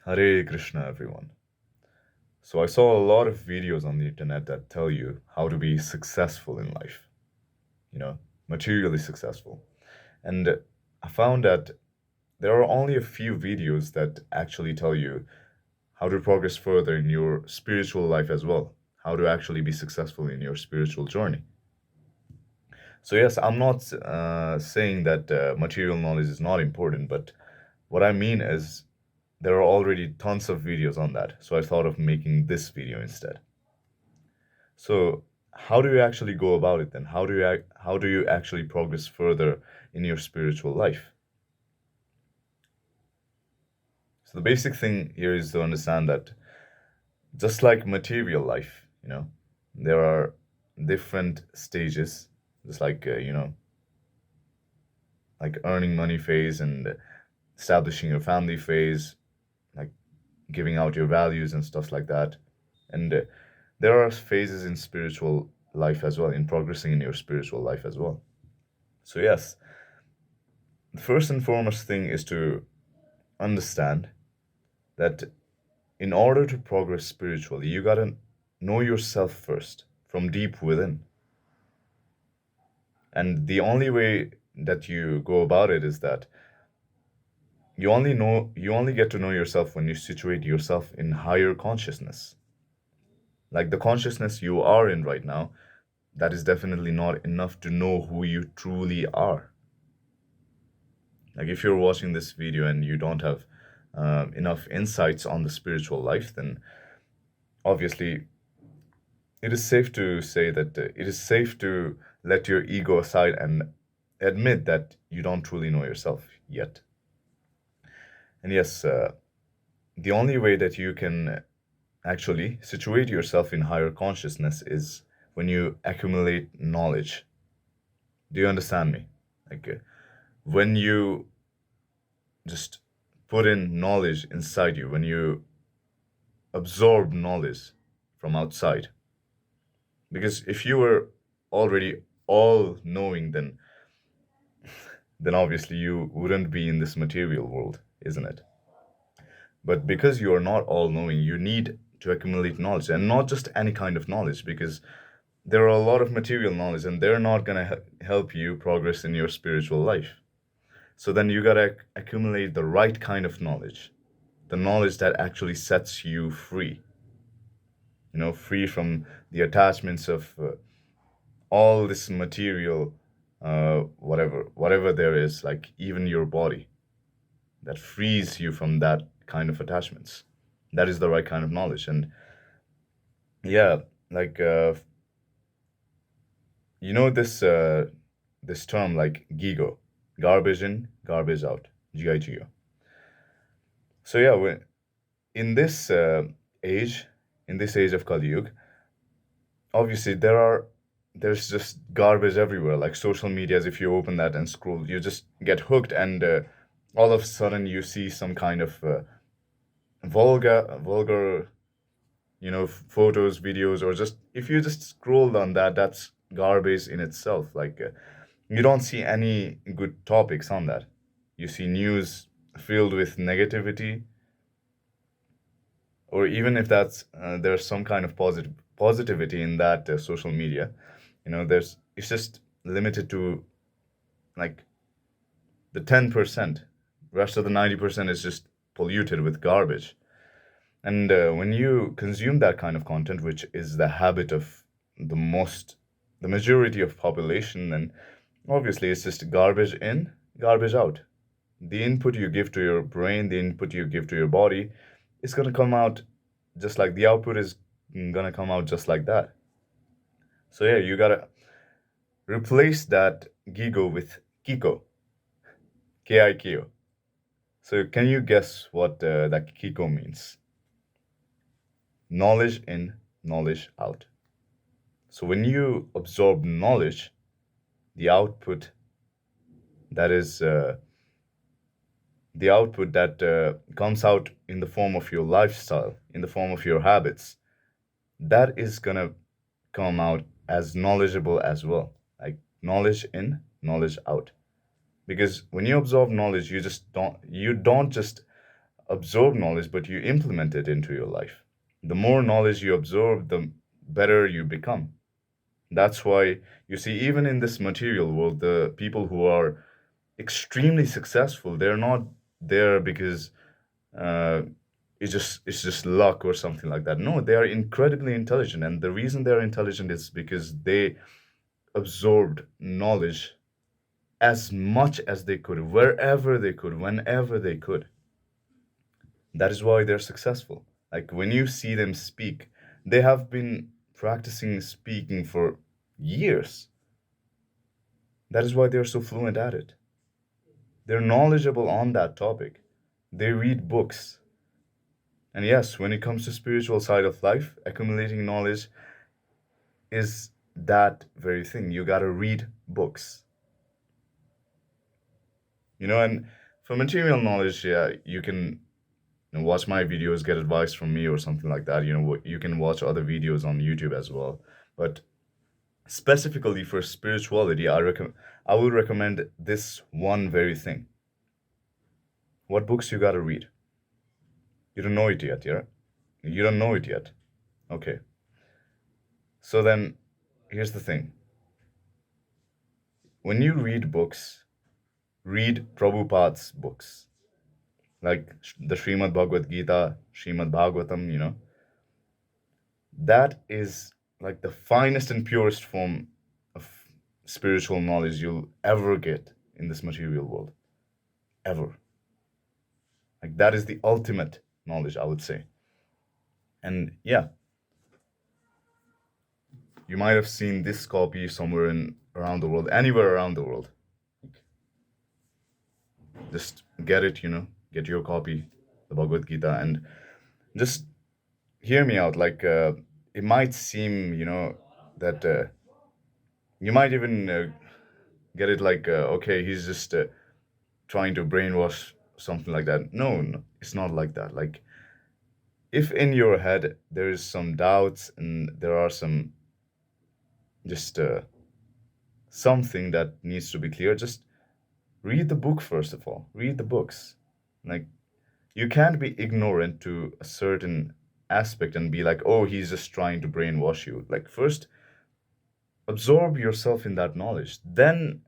Hare Krishna, everyone. So, I saw a lot of videos on the internet that tell you how to be successful in life, you know, materially successful. And I found that there are only a few videos that actually tell you how to progress further in your spiritual life as well, how to actually be successful in your spiritual journey. So, yes, I'm not saying that material knowledge is not important, but what I mean is there are already tons of videos on that. So, I thought of making this video instead. So, how do you actually go about it then? How do you actually progress further in your spiritual life? So, the basic thing here is to understand that just like material life, there are different stages, just like like earning money phase and establishing your family phase, like giving out your values and stuff like that. And there are phases in spiritual life as well, in progressing in your spiritual life as well. So yes, the first and foremost thing is to understand that in order to progress spiritually, you gotta know yourself first from deep within. And the only way that you go about it is that you only get to know yourself when you situate yourself in higher consciousness. Like the consciousness you are in right now, that is definitely not enough to know who you truly are. Like if you're watching this video and you don't have enough insights on the spiritual life, then obviously it is safe to say that it is safe to let your ego aside and admit that you don't truly know yourself yet. And yes, the only way that you can actually situate yourself in higher consciousness is when you accumulate knowledge. Do you understand me? Like when you just put in knowledge inside you, when you absorb knowledge from outside. Because if you were already all knowing, then obviously you wouldn't be in this material world, isn't it? But because you are not all knowing, you need to accumulate knowledge, and not just any kind of knowledge, because there are a lot of material knowledge and they're not going to help you progress in your spiritual life. So then you got to accumulate the right kind of knowledge, the knowledge that actually sets you free, free from the attachments of all this material, whatever there is, like even your body, that frees you from that kind of attachments. That is the right kind of knowledge. And yeah, like this term like gigo, garbage in, garbage out, gigo. So yeah, in this age, in this age of Kali Yuga, obviously there's just garbage everywhere, like social medias. If you open that and scroll, you just get hooked, and all of a sudden you see some kind of vulgar photos, videos, or just if you just scroll on that, that's garbage in itself. Like you don't see any good topics on that. You see news filled with negativity, or even if that's there's some kind of positivity in that social media, there's it's just limited to like the 10%. Rest of the 90% is just polluted with garbage. And when you consume that kind of content, which is the habit of the most the majority of population, then obviously it's just garbage in, garbage out. The input you give to your brain, the input you give to your body, is going to come out just like the output is going to come out just like that. So yeah, you got to replace that gigo with kiko, K-I-K-O. So can you guess what that kiko means? Knowledge in, knowledge out. So when you absorb knowledge, the output that is the output that comes out in the form of your lifestyle, in the form of your habits, that is gonna come out as knowledgeable as well. Like knowledge in, knowledge out. Because when you absorb knowledge, you don't just absorb knowledge, but you implement it into your life. The more knowledge you absorb, the better you become. That's why you see, even in this material world, the people who are extremely successful, they're not there because uh, it's just luck or something like that. No, they are incredibly intelligent, and the reason they're intelligent is because they absorbed knowledge as much as they could, wherever they could, whenever they could. That is why they're successful. Like when you see them speak, they have been practicing speaking for years. That is why they're so fluent at it. They're knowledgeable on that topic. They read books. And yes, when it comes to spiritual side of life, accumulating knowledge is that very thing. You got to read books. And for material knowledge, yeah, you can watch my videos, get advice from me or something like that. You can watch other videos on YouTube as well. But specifically for spirituality, I will recommend this one very thing. What books you got to read? You don't know it yet, yeah? You don't know it yet. Okay. So then here's the thing. When you read books, read Prabhupada's books, like the Srimad Bhagavad Gita, Srimad Bhagavatam. That is like the finest and purest form of spiritual knowledge you'll ever get in this material world. Ever. Like that is the ultimate knowledge, I would say. And yeah, you might have seen this copy somewhere in around the world, anywhere around the world. Just get it, get your copy, the Bhagavad Gita, and just hear me out. Like, it might seem, that you might even get it like, okay, he's just trying to brainwash something like that. No, no, it's not like that. Like, if in your head there is some doubts and there are some just something that needs to be clear, just read the book first of all. Read the books. Like, you can't be ignorant to a certain aspect and be like, oh, he's just trying to brainwash you. Like, first, absorb yourself in that knowledge. Then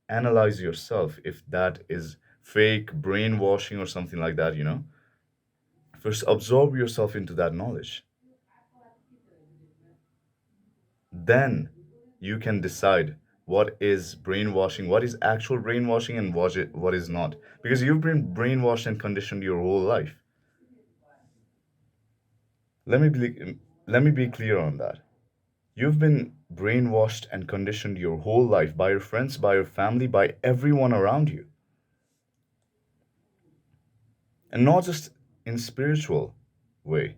analyze yourself if that is fake brainwashing or something like that. First, absorb yourself into that knowledge. Then you can decide what is brainwashing, what is actual brainwashing, and what is not. Because you've been brainwashed and conditioned your whole life. Let me be clear on that. You've been brainwashed and conditioned your whole life by your friends, by your family, by everyone around you. And not just in spiritual way.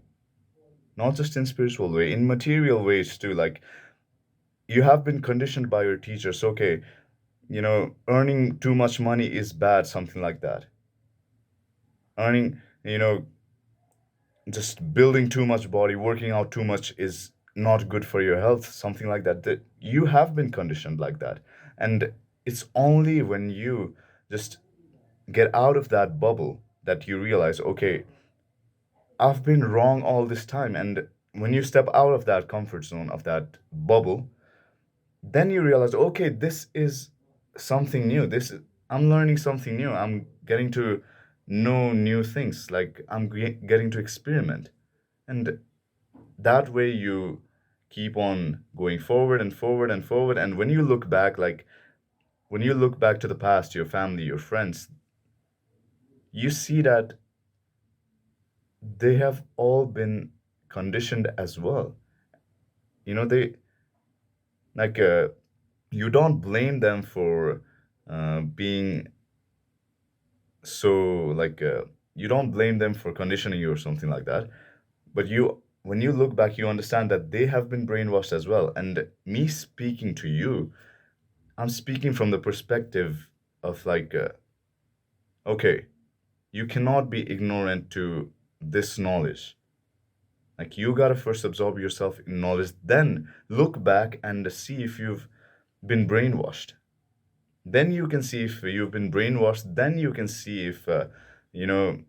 Not just in spiritual way, in material ways too. Like, you have been conditioned by your teachers. Okay, earning too much money is bad, something like that. Earning, just building too much body, working out too much is not good for your health, something like that. That you have been conditioned like that. And it's only when you just get out of that bubble that you realize, okay, I've been wrong all this time. And when you step out of that comfort zone, of that bubble, then you realize, okay, this is something new. I'm learning something new. I'm getting to know new things. Like, I'm getting to experiment. And that way you keep on going forward and forward and forward. And when you look back, like when you look back to the past, your family, your friends, you see that they have all been conditioned as well. They like you don't blame them for being so like you don't blame them for conditioning you or something like that. But when you look back, you understand that they have been brainwashed as well. And me speaking to you, I'm speaking from the perspective of like, okay, you cannot be ignorant to this knowledge. Like, you gotta first absorb yourself in knowledge, then look back and see if you've been brainwashed. Then you can see if you've been brainwashed. Then you can see if, you know,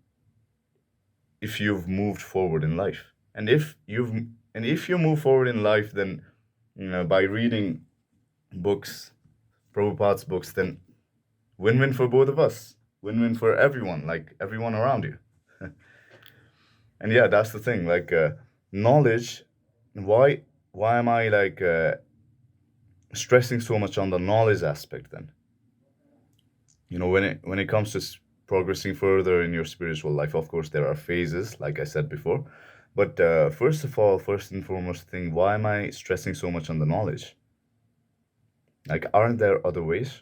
if you've moved forward in life. And if you move forward in life, then by reading books, Prabhupada's books, then win-win for both of us, win-win for everyone, like everyone around you. And yeah, that's the thing. Like knowledge. Why am I like stressing so much on the knowledge aspect then? When it comes to progressing further in your spiritual life, of course there are phases, like I said before. But first of all, first and foremost thing, why am I stressing so much on the knowledge? Like, aren't there other ways?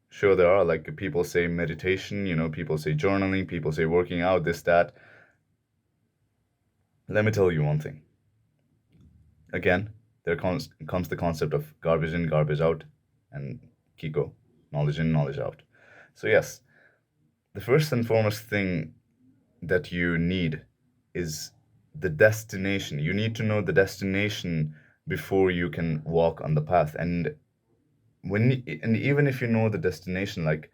Sure, there are. Like, people say meditation, people say journaling, people say working out, this, that. Let me tell you one thing. Again, there comes the concept of garbage in, garbage out, and Kiko, knowledge in, knowledge out. So, yes, the first and foremost thing that you need is the destination. You need to know the destination before you can walk on the path. And even if you know the destination, like,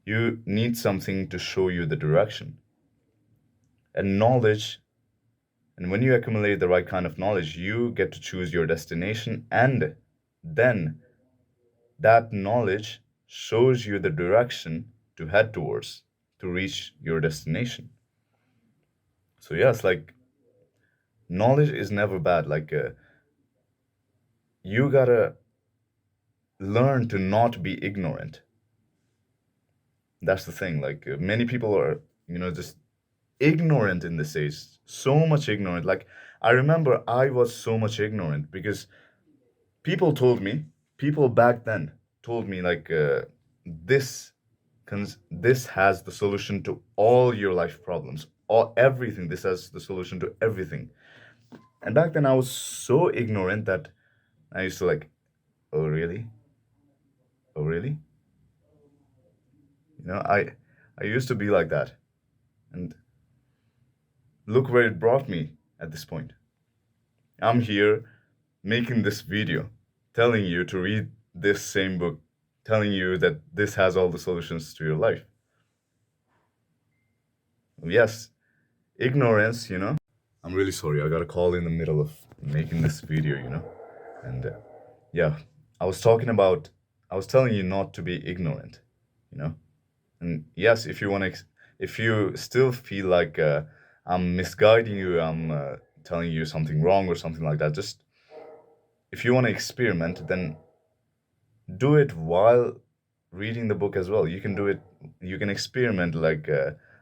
you need something to show you the direction. And knowledge, and when you accumulate the right kind of knowledge, you get to choose your destination, and then that knowledge shows you the direction to head towards to reach your destination. So yes, like, knowledge is never bad. Like, you gotta learn to not be ignorant. That's the thing. Like, many people are, just ignorant in this age. So much ignorant. Like, I remember I was so much ignorant because people told me, people back then told me, like, this has the solution to all your life problems, all everything. This has the solution to everything. And back then I was so ignorant that I used to like, oh really? Oh really? I used to be like that. And look where it brought me at this point. I'm here making this video, telling you to read this same book, telling you that this has all the solutions to your life. Yes, ignorance, I'm really sorry. I got a call in the middle of making this video. And yeah, I was telling you not to be ignorant, you know. And yes, if you still feel like I'm misguiding you, I'm telling you something wrong or something like that, just if you want to experiment, then do it while reading the book as well. You can do it. You can experiment like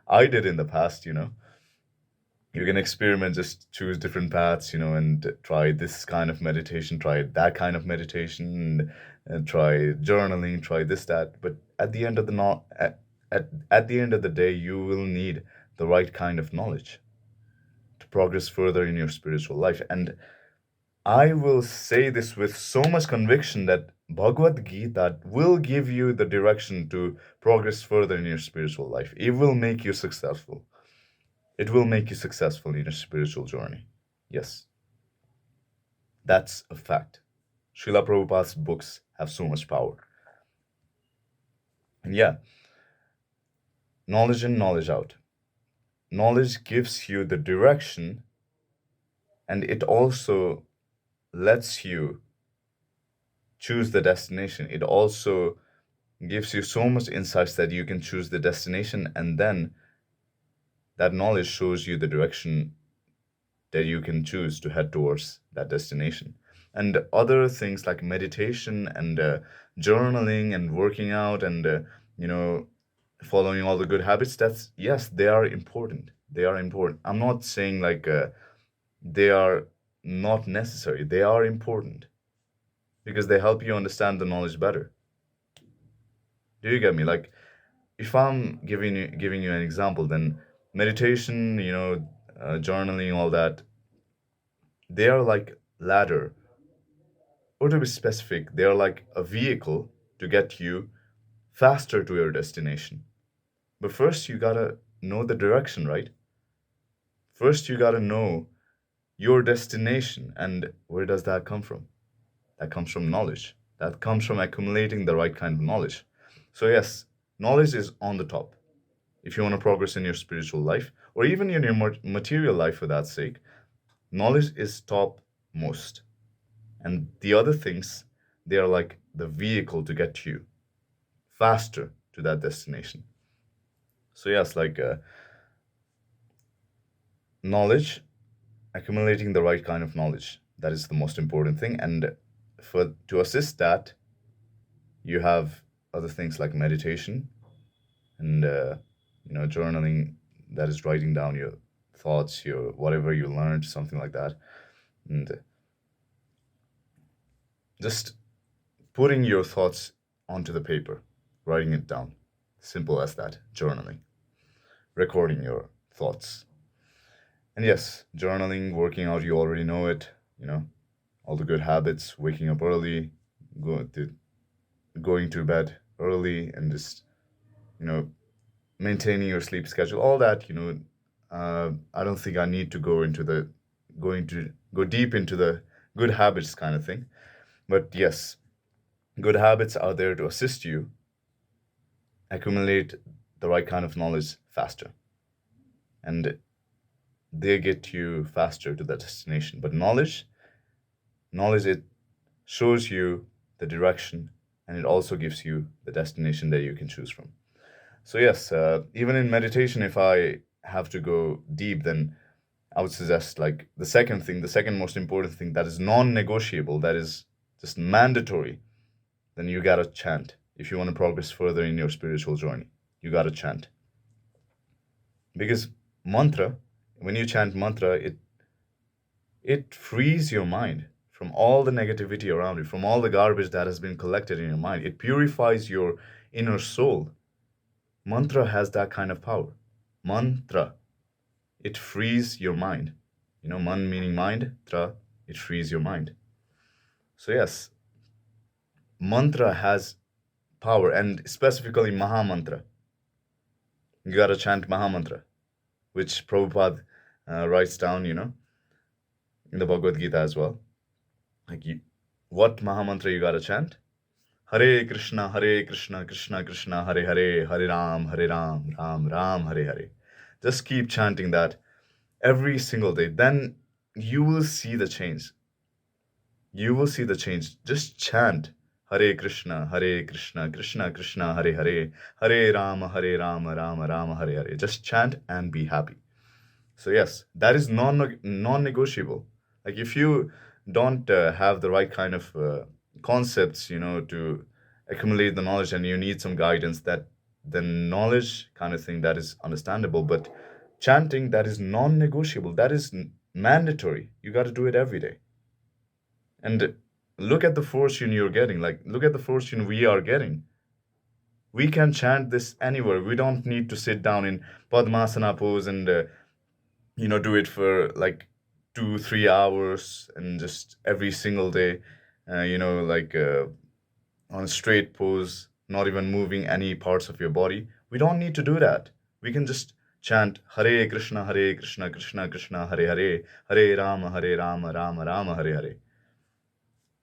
I did in the past. You can experiment, just choose different paths, and try this kind of meditation, try that kind of meditation, and try journaling, try this, that. But at the end of the no- at the end of the day, you will need the right kind of knowledge to progress further in your spiritual life. And I will say this with so much conviction that Bhagavad Gita will give you the direction to progress further in your spiritual life. It will make you successful. It will make you successful in your spiritual journey. Yes, that's a fact. Srila Prabhupada's books have so much power. And yeah, knowledge in, knowledge out. Knowledge gives you the direction, and it also lets you choose the destination. It also gives you so much insights that you can choose the destination, and then that knowledge shows you the direction that you can choose to head towards that destination. And other things like meditation and journaling and working out and following all the good habits, that's, yes, they are important. They are important. I'm not saying like they are not necessary. They are important because they help you understand the knowledge better. Do you get me? Like, if I'm giving you an example, then meditation, journaling, all that, they are like ladder, or to be specific, they are like a vehicle to get you faster to your destination. But first, you gotta know the direction, right? First, you gotta know your destination, and where does that come from? That comes from knowledge. That comes from accumulating the right kind of knowledge. So yes, knowledge is on the top if you want to progress in your spiritual life. or even in your material life for that sake, knowledge is top most. And the other things, they are like the vehicle to get you faster to that destination. So yes, like knowledge, accumulating the right kind of knowledge, that is the most important thing. And for to assist that, you have other things like meditation and journaling, that is writing down your thoughts, your whatever you learned, something like that, and just putting your thoughts onto the paper, writing it down. Simple as that. Journaling, recording your thoughts. And yes, journaling, working out, you already know it, you know, all the good habits, waking up early, go to, going to bed early, and just, you know, maintaining your sleep schedule, all that, I don't think I need to go deep into the good habits kind of thing. But yes, good habits are there to assist you accumulate the right kind of knowledge faster, and they get you faster to the destination. But knowledge, it shows you the direction, and it also gives you the destination that you can choose from. So yes, even in meditation, if I have to go deep, then I would suggest like the second most important thing that is non-negotiable, that is just mandatory, then you gotta chant. If you want to progress further in your spiritual journey, you gotta chant. Because mantra, when you chant mantra, it frees your mind from all the negativity around it, from all the garbage that has been collected in your mind. It purifies your inner soul. Mantra has that kind of power. Mantra, it frees your mind. Man meaning mind, tra, it frees your mind. So yes, mantra has power, and specifically Maha Mantra. You gotta chant Maha Mantra, which Prabhupada writes down, in the Bhagavad Gita as well. Like, what Maha Mantra you gotta chant? Hare Krishna, Krishna Krishna, Hare Hare, Hare Ram, Ram Ram, Hare Hare. Just keep chanting that every single day. Then you will see the change. You will see the change. Just chant Hare Krishna, Krishna Krishna, Hare Hare, Hare Rama, Rama Rama, Hare Hare. Just chant and be happy. So yes, that is non-negotiable. Like, if you don't have the right kind of concepts, to accumulate the knowledge, and you need some guidance, that the knowledge kind of thing, that is understandable. But chanting, that is non-negotiable. That is mandatory. You got to do it every day. And look at the fortune you're getting. Like, look at the fortune we are getting. We can chant this anywhere. We don't need to sit down in Padmasana pose and do it for like 2 3 hours, and just every single day, like on a straight pose, not even moving any parts of your body. We don't need to do that. We can just chant Hare Krishna, Krishna Krishna, Hare Hare, Hare Rama, Rama Rama, Hare Hare.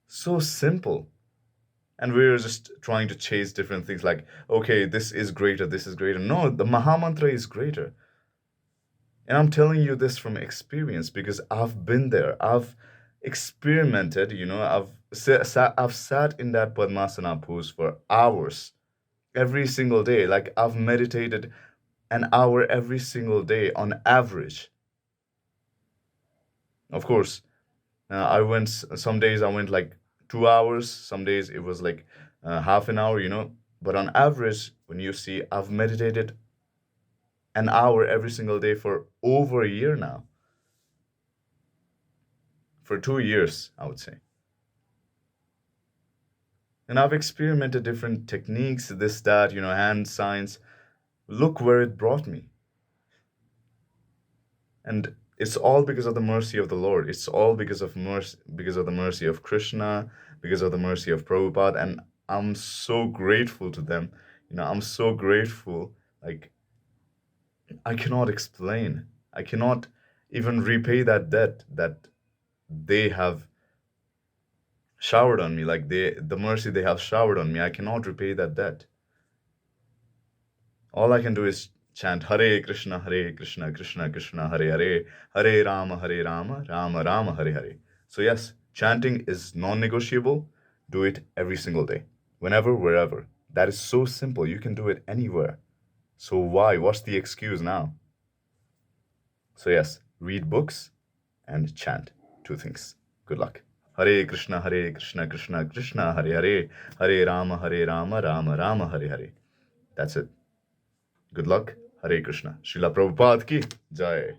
So simple. And we're just trying to chase different things, like, okay, this is greater, this is greater. No, the Maha Mantra is greater. And I'm telling you this from experience, because I've been there. I've experimented, I've sat in that Padmasana pose for hours every single day. Like, I've meditated an hour every single day on average. Of course, some days I went like 2 hours, some days it was like half an hour, But on average, when you see, I've meditated an hour every single day for over a year now. For 2 years, I would say. And I've experimented different techniques, this, that, hand signs. Look where it brought me. And it's all because of the mercy of the Lord. It's all because of the mercy of Krishna, because of the mercy of Prabhupada. And I'm so grateful to them. I'm so grateful. Like, I cannot explain. I cannot even repay that debt that they have showered on me. Like, the mercy they have showered on me, I cannot repay that debt. All I can do is Chant Hare Krishna, Krishna Krishna, Hare Hare, Hare Rama, Rama Rama, Hare Hare. So yes, chanting is non-negotiable. Do it every single day, whenever, wherever. That is so simple. You can do it anywhere. So why? What's the excuse now? So yes, read books and chant. Two things. Good luck. Hare Krishna, Krishna Krishna, Hare Hare, Hare Rama, Rama Rama, Hare Hare. That's it. Good luck. Hare Krishna. Srila Prabhupada ki Jai.